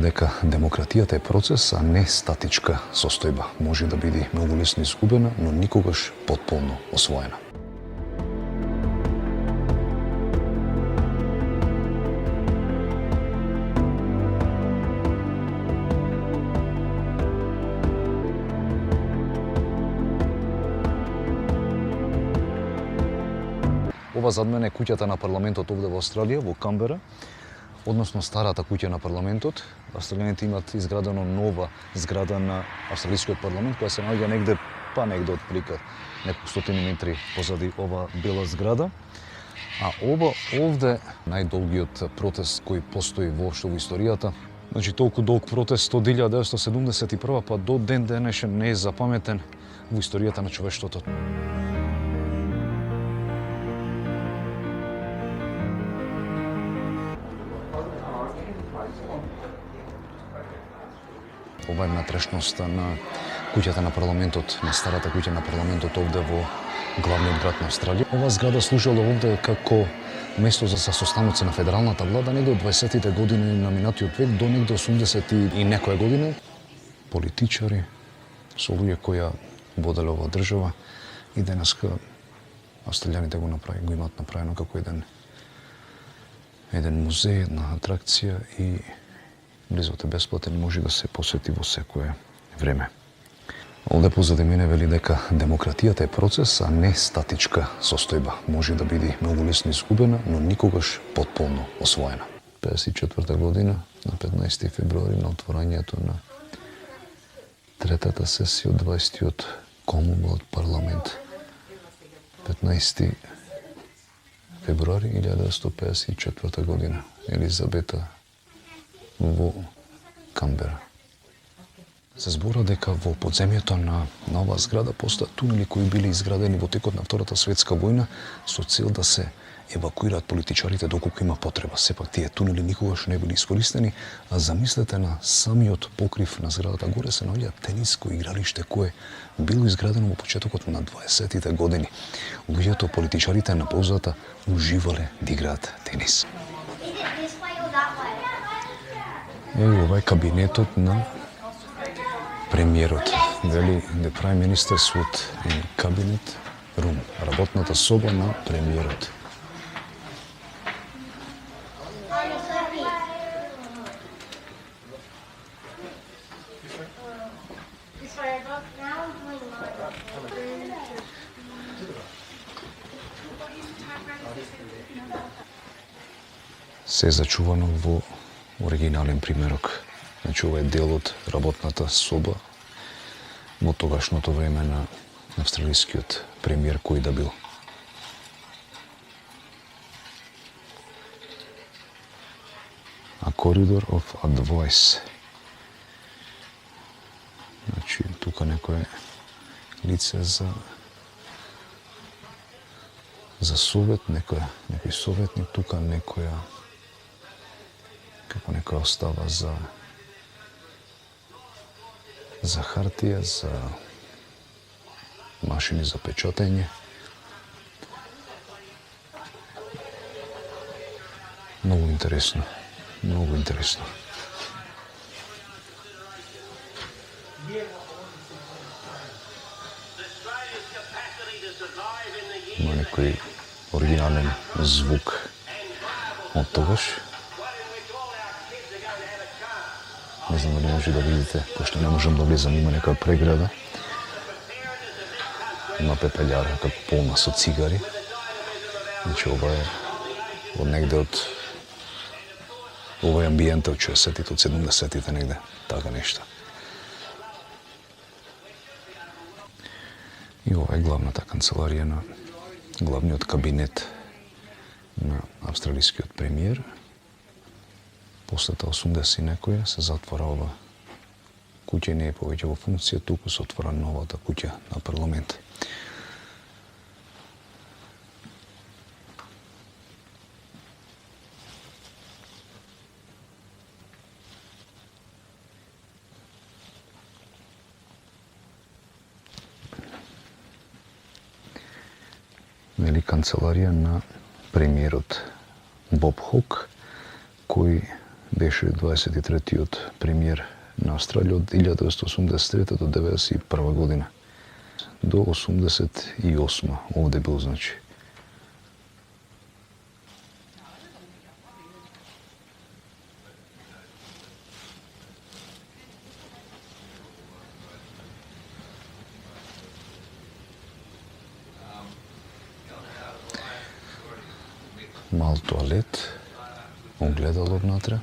Дека демократијата е процес, а не статичка состојба. Може да биде многу лесно изгубена, но никогаш потполно освоена. Ова зад мене е куќата на парламентот овде во Австралија, во Камбера, односно старата куќа на парламентот. Австралијаните имат изградено нова зграда на австралискиот парламент, која се наоѓа негде отприлика неколку стотини метри позади ова бела зграда. А ова овде најдолгиот протест кој постои воопшто во историјата. Значи толку долг протест од 1971 па до ден денешен не е запаметен во историјата на човештвото. Ова е внатрешноста на куќата на парламентот, на старата куќа на парламентот овде во главниот град на Австралија. Ова зграда служела овде како место за состаноци на федералната влада негде од 20-тите години на минатиот век до негде 80 и некоја година. Политичари со луѓе кои воделе оваа држава и денеска австралијаните го имаат направено како еден музеј, една атракција и близот е бесплатен и може да се посети во секое време. Овде позади мене вели дека демократијата е процес, а не статичка состојба. Може да биде многу лесно изгубена, но никогаш потполно освоена. 54 година, на 15 февруари, на отворањето на третата сесија од 20-тиот Комонвелт парламент. 15 февруари 1954 година. Елизабета во Камбера. Се збора дека во подземјето на оваа зграда постојат тунели кои били изградени во текот на Втората светска војна со цел да се евакуираат политичарите доколку има потреба. Сепак тие тунели никогаш не били искористени, а замислете на самиот покрив на зградата горе се наоѓа тениско игралиште кое било изградено во почетокот на 20-тите години. Луѓето, политичарите на паузата уживале да играат тенис. Ова е кабинетот на премиерот. Вели, the Prime Minister Suite in Cabinet Room, работната соба на премиерот. Се зачувано во оригинален примерок. Значи, ова е дел од работната соба во тогашното време на австралискиот премиер кој да бил. A corridor of advice. Значи, тука некое лице за совет, некој советник, тука некоја како некоја остава за хартија, за машини за печатење. Многу интересно, многу интересно. Има некој оригинален звук од тогаш. Не знам дали може да видите, пошто не можам да влезам, има некоја преграда. Има пепелјара како полна со цигари. Значи ова е од негде од овој амбиент од 60-тите, од 70-тите негде, така нешто. И ова е главната канцеларија на главниот кабинет на австралискиот премиер. После 80 и некоја се затвора ова куќа и не е повеќе во функција, туку се отвора новата куќа на парламент. Вели канцеларија на премиерот Боб Хок, кој беше 23-тиот премиер на Австралија од 1983 до 1991 година. До 88 овде бил, значи. Мал тоалет, огледало внатре.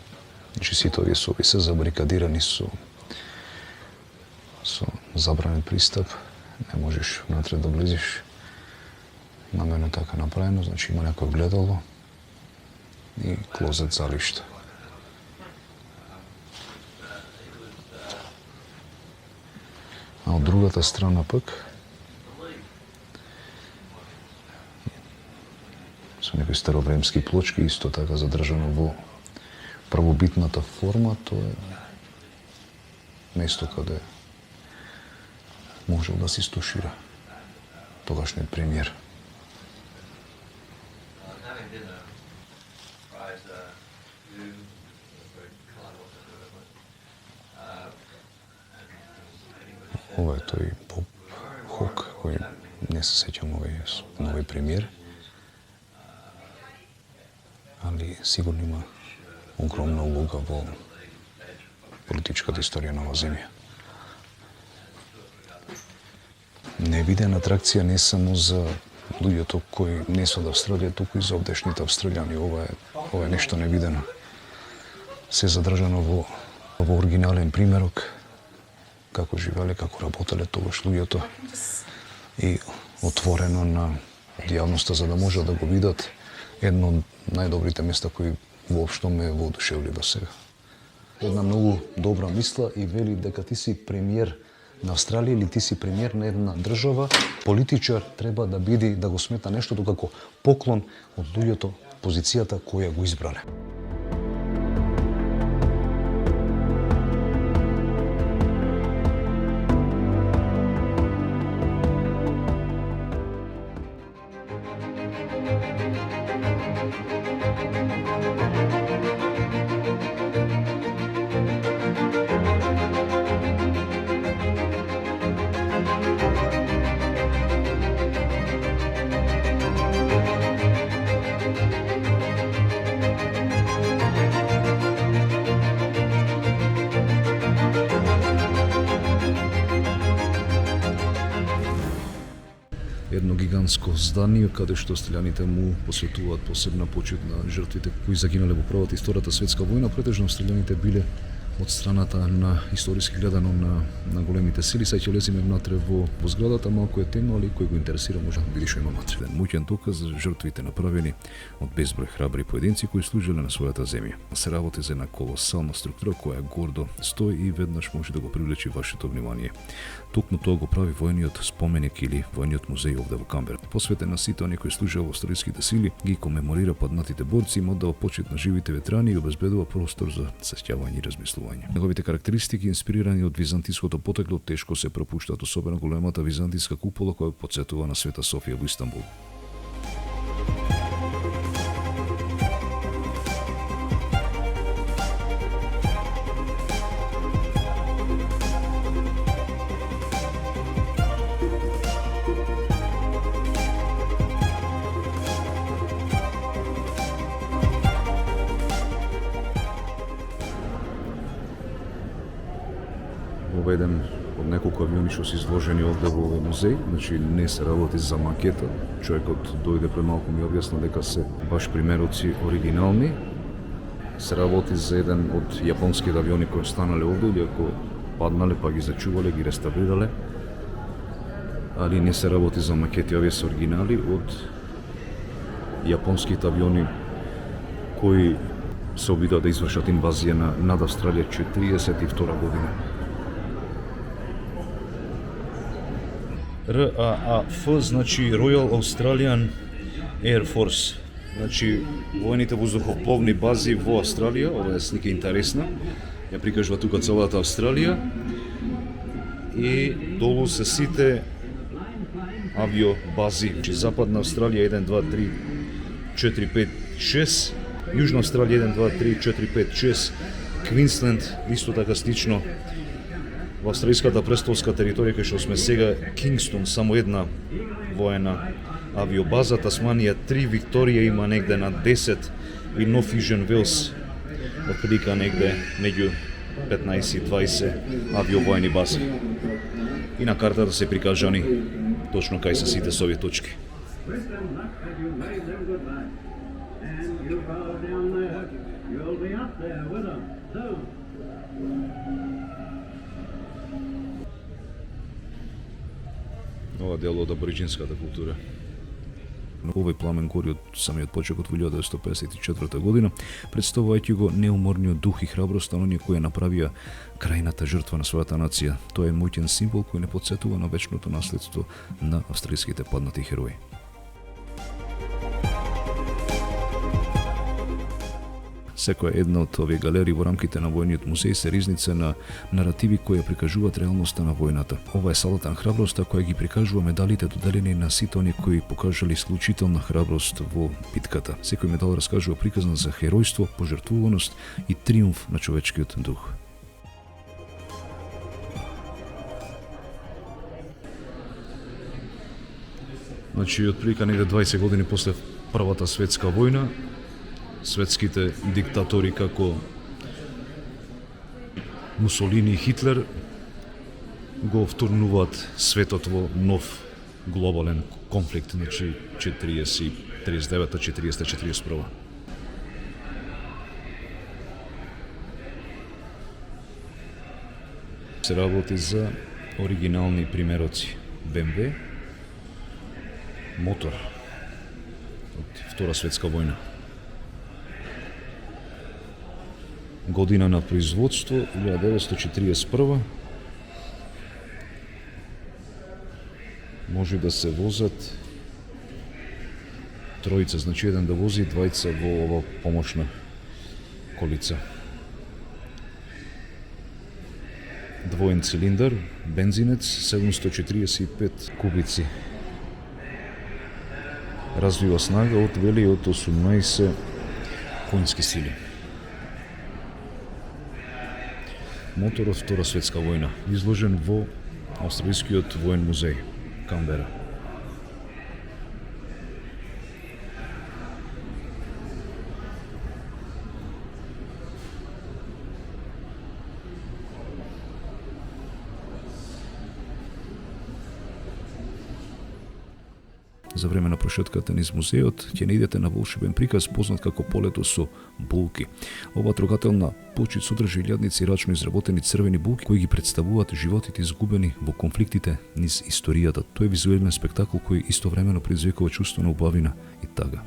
Значи сите овие соби се забарикадирани со забранет пристап. Не можеш внатре да влезеш. Намерно така направено, значи има некој огледало и клозет за лишта. А од другата страна пак со некои старовремски плочки, исто така задржано во првобитната форма, тоа е место каде можел да се истушира тогашниот премиер. Ова е тој Боб Хок, кој не се сеќам овој премиер, али сигурно има огромна улога во политичката историја на оваа земја. Невидена атракција не само за луѓето кои не се од Австралија, туку и за овдешните австралијани. Ова е нешто невидено. Се задржано во оригинален примерок, како живееле, како работеле тогаш луѓето и отворено на јавноста за да можат да го видат едно од најдобрите места кои воопшто ме воодушевли до сега. Една многу добра мисла и вели дека ти си премиер на Австралија или ти си премиер на една држава, политичар треба да биде да го смета нештото како поклон од луѓето, позицијата која го избрале. Едно гигантско здание каде што австралијаните му посветуваат посебна почит на жртвите кои загинале во Првата и Втората светска војна. Претежно австралијаните биле од страната на историски гледано на големите сили. Сај ќе влеземе внатре во зградата, малку е темно, али кој го интересира може да види што има внатре. Муќен доказ за жртвите направени од безброј храбри поединци кои служиле на својата земја. Се работи за една колосална структура која гордо стои и веднаш може да го привлечи вашето внимание. Токму тоа го прави војниот споменик или војниот музеј овде во Камбера. Посветен на сите оние кои служеа во австралиските сили, ги комеморира паднатите борци, им оддава почит на живите ветерани и обезбедува простор за сеќавање и размислување. Неговите карактеристики, инспирирани од византиското потекло, тешко се пропуштаат, особено големата византиска купола која потсетува на Света Софија во Истанбул. Ова е еден од неколку авиони што се изложени овде во овој музеј, значи не се работи за макета. Човекот дојде пред малку ми објасна дека се баш примероци оригинални. Се работи за еден од јапонските авиони кои останале овде или ако паднале па ги зачувале, ги реставрирале. Али не се работи за макети, овие се оригинали од јапонските авиони кои се обидоа да извршат инвазија над Австралија 1942 година. RAAF, значи Royal Australian Air Force, значи војните воздухопловни бази во Австралија. Ова е слика интересна, ја прикажува тука целата Австралија и долу се сите авиобази. Значи Западна Австралија 1, 2, 3, 4, 5, 6 Јужна Австралија 1, 2, 3, 4, 5, 6, Квинсленд исто така слично. Во австралиската престолска територија кај што сме сега, Кингстон само една воена авиобаза, Тасманија 3, Викторија има негде на 10 и Нов Јужен Велс отприлика негде меѓу 15 и 20 авиовоени бази. И на картата се прикажани точно кај се сите со овие точки. Ова дел од абориџинската култура. Овој пламен гори од самиот почеток во 1954 година, представувајќи го неуморниот дух и храброст на оние кои направија крајната жртва на својата нација. Тоа е моќен символ кој не потсетува на вечното наследство на австралиските паднати херои. Секоја една од овие галерии во рамките на војниот музеј се ризница на наративи кои ја прикажуваат реалноста на војната. Ова е салата на храброста која ги прикажува медалите доделени на сите оние кои покажале исклучителна храброст во битката. Секој медал раскажува приказна за херојство, пожртвуваност и триумф на човечкиот дух. Значи, отприлика негде 20 години после Првата светска војна, светските диктатори како Мусолини и Хитлер го втурнуваат светот во нов глобален конфликт, значи 39-40-41. Се работи за оригинални примероци BMW мотор од Втора светска војна. Година на производство 1941. Може да се возат тројца, значи еден да вози, двајца во ова помошна колица. Двоен цилиндар, бензинец, 745 кубици. Развива снага од 18 конски сили. Мотор од Втора светска војна, изложен во Австралискиот воен музеј, Канбера. За време на прошетката низ музеот ќе наидете на волшебен приказ познат како полето со булки. Ова трогателна почит содржи илјадници рачно изработени црвени булки кои ги представуваат животите изгубени во конфликтите низ историјата. Тој е визуелен спектакл кој истовремено предизвикува чувство на убавина и тага.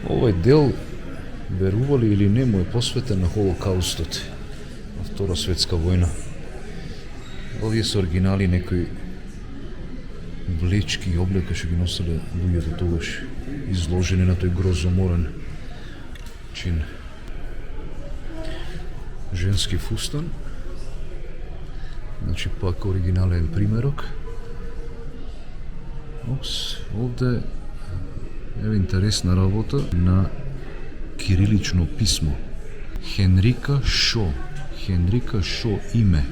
Овој дел, верували или не, му е посветен на Холокаустот, на Втора светска војна. Овие се оригинали некои влечки и облека што ги носеле луѓето тогаш, изложени на тој грозоморен чин. Женски фустан, значи пак оригинален примерок. Овде еве интересна работа на кирилично писмо. Хенрика Шо име.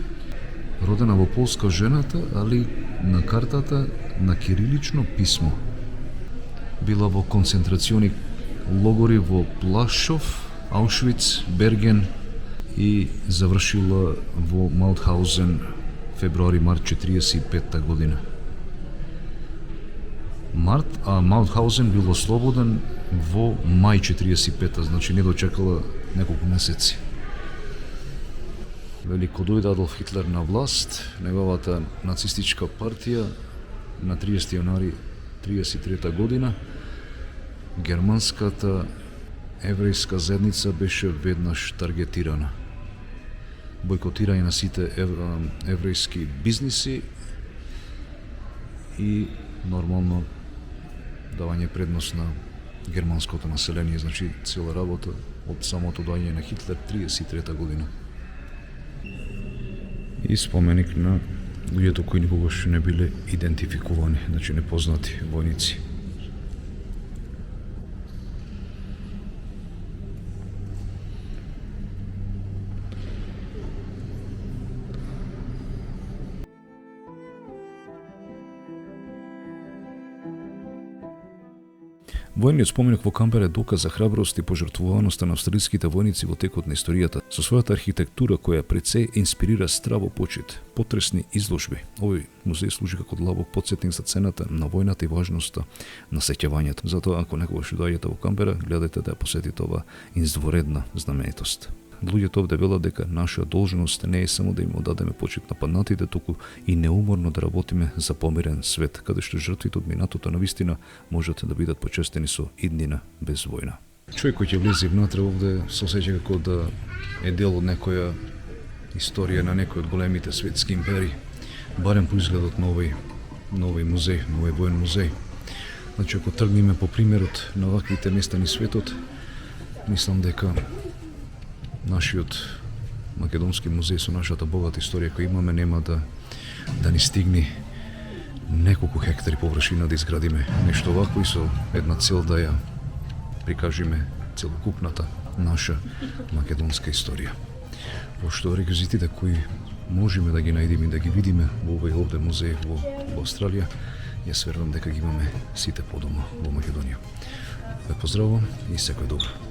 Родена во Полска жената, али на картата на кирилично писмо. Била во концентрациони логори во Плашов, Аушвиц, Берген и завршила во Маутхаузен февруари-март 1945 година. Маутхаузен бил ослободен во мај 1945, значи не дочекала неколку месеци. Велико дојде Адолф Хитлер на власт, неговата нацистичка партија на 30 јануари 1933 година, германската еврејска заедница беше веднаш таргетирана. Бойкотирање на сите еврејски бизниси и нормално давање предност на германското население, значи цела работа од самото доаѓање на Хитлер 33 година. И споменик на луѓето кои никогаш не биле идентификувани, значи непознати војници. Војниот споменик во Камбера е доказ за храброст и пожртвуваноста на австралиските војници во текот на историјата, со својата архитектура која пред се инспирира здраво почит, потресни изложби. Овој музеј служи како длабок потсетник за цената на војната и важноста на сеќавањето. Затоа, ако некогаш доаѓате во Камбера, гледайте да ја посетите ова издворедна знаменитост. Луѓето овде велат дека наша должност не е само да им одадеме почит на паднатите, туку и неуморно да работиме за помирен свет, каде што жртвите од минатото навистина можат да бидат почестени со иднина без војна. Човек кој ќе влезе внатре овде се осеќа како да е дел од некоја историја на некој од големите светски империи, барем по изгледот на овој музеј, на овој воен музеј. Значи, ако тргнеме по примерот на ваквите места низ светот, мислам дека нашиот македонски музеј со нашата богата историја која имаме нема да ни стигне неколку хектари површина да изградиме нешто вакво и со една цел да ја прикажиме целокупната наша македонска историја. Пошто реквизитите кои можеме да ги најдеме и да ги видиме во овој овде музеј во Австралија, јас верувам дека ги имаме сите подома во Македонија. Ве поздравувам и секој добро.